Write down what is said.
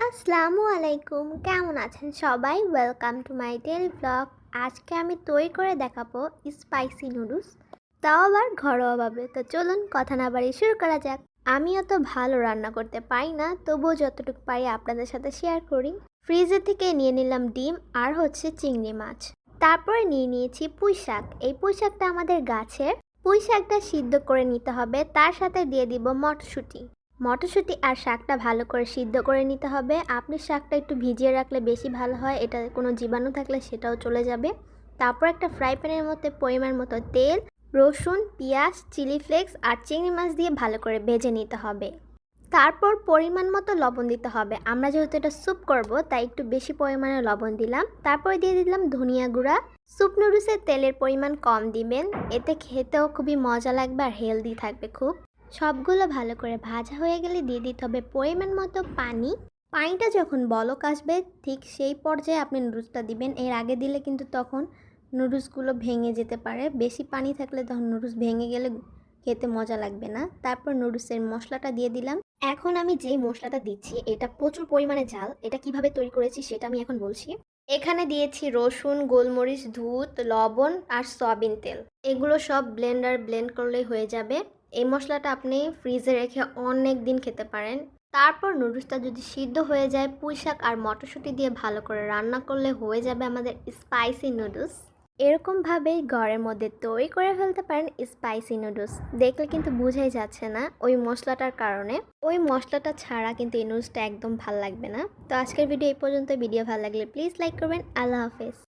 আসসালামু আলাইকুম, কেমন আছেন সবাই? Welcome to my daily blog. আজকে আমি তৈরি করে দেখাবো স্পাইসি নুডলস, তাও আবার ঘরোয়াভাবে। তো চলুন কথা না বাড়িয়ে শুরু করা যাক। আমিও তো ভালো রান্না করতে পারি না, তবুও যতটুকু পারি আপনাদের সাথে শেয়ার করি। ফ্রিজে থেকে নিয়ে নিলাম ডিম আর চিংড়ি মাছ। তারপরে নিয়ে নিয়েছি পুঁই শাক। এই পুঁই শাকটা আমাদের গাছের। পুঁই শাকটা সিদ্ধ করে নিতে হবে, তার সাথে দিয়ে দিব মটরশুঁটি। মটরশুঁটি আর শাকটা ভালো করে সিদ্ধ করে নিতে হবে। আপনি শাকটা একটু ভিজিয়ে রাখলে বেশি ভালো হয়, এটা কোনো জীবাণু থাকলে সেটাও চলে যাবে। তারপর একটা ফ্রাই প্যানের মধ্যে পরিমাণ মতো তেল, রসুন, পেঁয়াজ, চিলি ফ্লেক্স আর চিংড়ি মাছ দিয়ে ভালো করে ভেজে নিতে হবে। তারপর পরিমাণ মতো লবণ দিতে হবে। আমরা যেহেতু এটা স্যুপ করব, তাই একটু বেশি পরিমাণে লবণ দিলাম। তারপরে দিয়ে দিলাম ধনিয়া গুঁড়া। স্যুপ নুডলসের তেলের পরিমাণ কম দিবেন, এতে খেতেও খুবই মজা লাগবে আর হেলদি থাকবে খুব। সবগুলো ভালো করে ভাজা হয়ে গেলে দিয়ে দিতে হবে পরিমাণ মতো পানি। পানিটা যখন বলক আসবে, ঠিক সেই পর্যায়ে আপনি নুডলসটা দিবেন। এর আগে দিলে কিন্তু তখন নুডলসগুলো ভেঙে যেতে পারে। বেশি পানি থাকলে তখন নুডলস ভেঙে গেলে খেতে মজা লাগবে না। তারপর নুডলসের মশলাটা দিয়ে দিলাম। এখন আমি যেই মশলাটা দিচ্ছি এটা প্রচুর পরিমাণে ঝাল। এটা কিভাবে তৈরি করেছি সেটা আমি এখন বলছি। এখানে দিয়েছি রসুন, গোলমরিচ, দুধ, লবণ আর সয়াবিন তেল। এগুলো সব ব্লেন্ড করলেই হয়ে যাবে। এই মশলাটা আপনি ফ্রিজে রেখে অনেক দিন খেতে পারেন। তারপর নুডলসটা যদি সিদ্ধ হয়ে যায়, পুঁই শাক আর মটরশুঁটি দিয়ে ভালো করে রান্না করলে হয়ে যাবে আমাদের স্পাইসি নুডলস। এরকমভাবেই ঘরের মধ্যে তৈরি করে ফেলতে পারেন স্পাইসি নুডলস। দেখলে কিন্তু বোঝাই যাচ্ছে না ওই মশলাটার কারণে। ওই মশলাটা ছাড়া কিন্তু এই নুডলসটা একদম ভাল লাগবে না। তো আজকের ভিডিও এই পর্যন্ত। ভিডিও ভালো লাগলে প্লিজ লাইক করবেন। আল্লাহ হাফেজ।